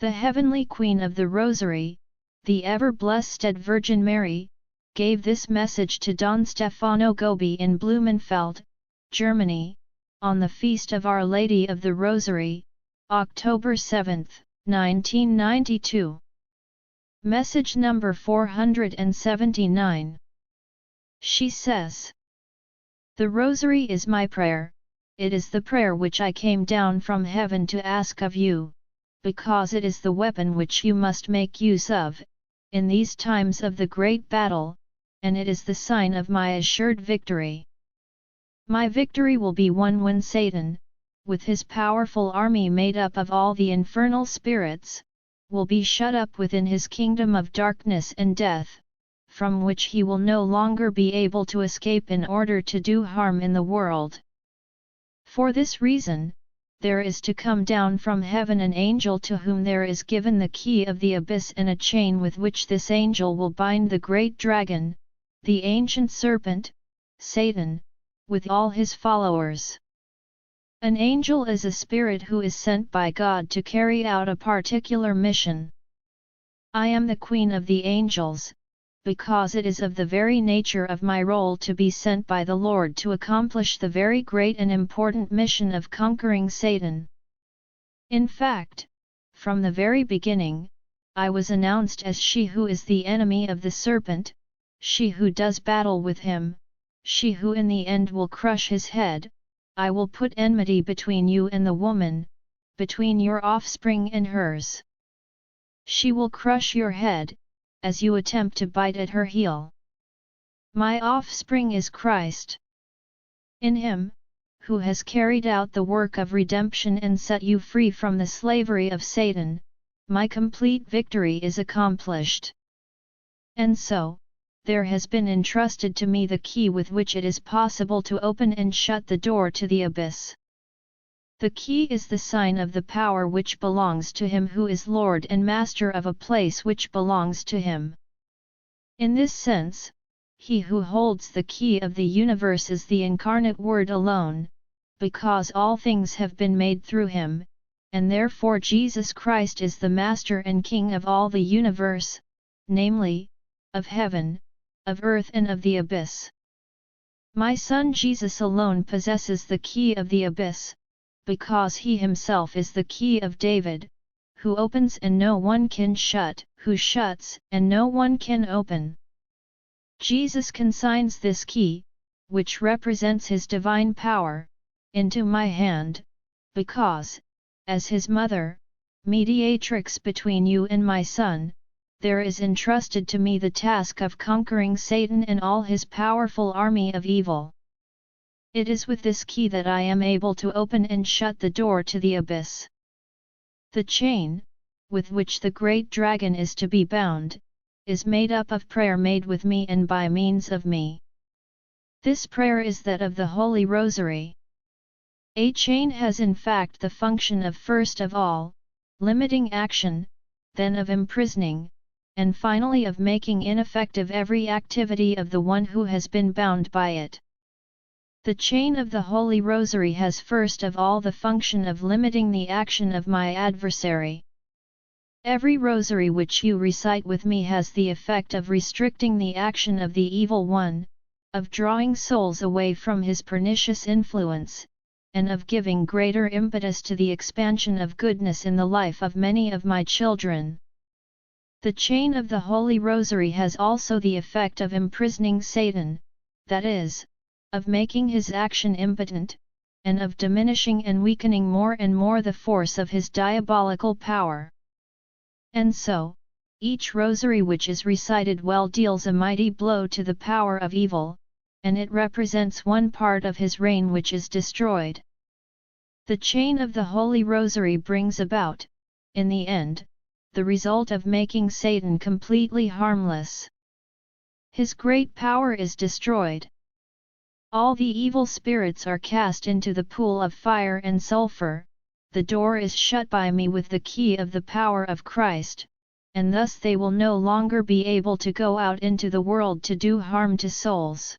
The Heavenly Queen of the Rosary, the ever-blessed Virgin Mary, gave this message to Don Stefano Gobi in Blumenfeld, Germany, on the feast of Our Lady of the Rosary, October 7, 1992. Message number 479. She says, "The Rosary is my prayer, it is the prayer which I came down from heaven to ask of you, because it is the weapon which you must make use of, in these times of the great battle, and it is the sign of my assured victory. My victory will be won when Satan, with his powerful army made up of all the infernal spirits, will be shut up within his kingdom of darkness and death, from which he will no longer be able to escape in order to do harm in the world. For this reason, there is to come down from heaven an angel to whom there is given the key of the abyss and a chain with which this angel will bind the great dragon, the ancient serpent, Satan, with all his followers. An angel is a spirit who is sent by God to carry out a particular mission. I am the queen of the angels, because it is of the very nature of my role to be sent by the Lord to accomplish the very great and important mission of conquering Satan. In fact, from the very beginning, I was announced as she who is the enemy of the serpent, she who does battle with him, she who in the end will crush his head. I will put enmity between you and the woman, between your offspring and hers. She will crush your head, as you attempt to bite at her heel. My offspring is Christ. In him, who has carried out the work of redemption and set you free from the slavery of Satan, my complete victory is accomplished. And so, there has been entrusted to me the key with which it is possible to open and shut the door to the abyss. The key is the sign of the power which belongs to him who is Lord and Master of a place which belongs to him. In this sense, he who holds the key of the universe is the incarnate Word alone, because all things have been made through him, and therefore Jesus Christ is the Master and King of all the universe, namely, of heaven, of earth and of the abyss. My Son Jesus alone possesses the key of the abyss, because he himself is the key of David, who opens and no one can shut, who shuts and no one can open. Jesus consigns this key, which represents his divine power, into my hand, because, as his mother, mediatrix between you and my Son, there is entrusted to me the task of conquering Satan and all his powerful army of evil. It is with this key that I am able to open and shut the door to the abyss. The chain, with which the great dragon is to be bound, is made up of prayer made with me and by means of me. This prayer is that of the Holy Rosary. A chain has in fact the function of first of all, limiting action, then of imprisoning, and finally of making ineffective every activity of the one who has been bound by it. The chain of the Holy Rosary has first of all the function of limiting the action of my adversary. Every rosary which you recite with me has the effect of restricting the action of the evil one, of drawing souls away from his pernicious influence, and of giving greater impetus to the expansion of goodness in the life of many of my children. The chain of the Holy Rosary has also the effect of imprisoning Satan, that is, of making his action impotent, and of diminishing and weakening more and more the force of his diabolical power. And so, each rosary which is recited well deals a mighty blow to the power of evil, and it represents one part of his reign which is destroyed. The chain of the Holy Rosary brings about, in the end, the result of making Satan completely harmless. His great power is destroyed. All the evil spirits are cast into the pool of fire and sulfur, the door is shut by me with the key of the power of Christ, and thus they will no longer be able to go out into the world to do harm to souls.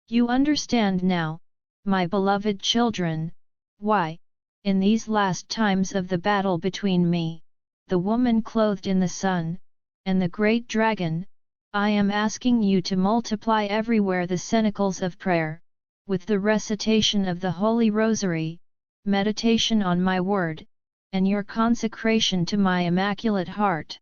You understand now, my beloved children, why, in these last times of the battle between me, the woman clothed in the sun, and the great dragon, I am asking you to multiply everywhere the cenacles of prayer, with the recitation of the Holy Rosary, meditation on my word, and your consecration to my Immaculate Heart.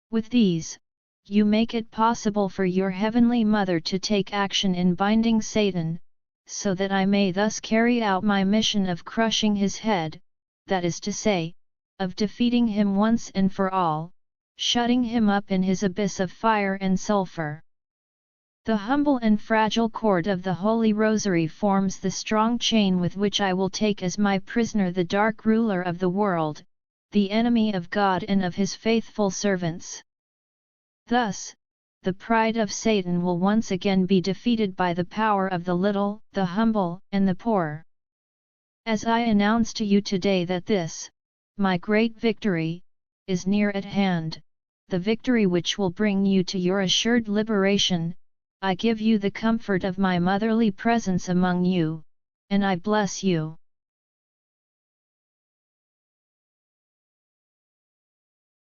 With these, you make it possible for your Heavenly Mother to take action in binding Satan, so that I may thus carry out my mission of crushing his head, that is to say, of defeating him once and for all, shutting him up in his abyss of fire and sulfur. The humble and fragile cord of the Holy Rosary forms the strong chain with which I will take as my prisoner the dark ruler of the world, the enemy of God and of his faithful servants. Thus, the pride of Satan will once again be defeated by the power of the little, the humble, and the poor. As I announce to you today that this, my great victory, is near at hand, the victory which will bring you to your assured liberation, I give you the comfort of my motherly presence among you, and I bless you.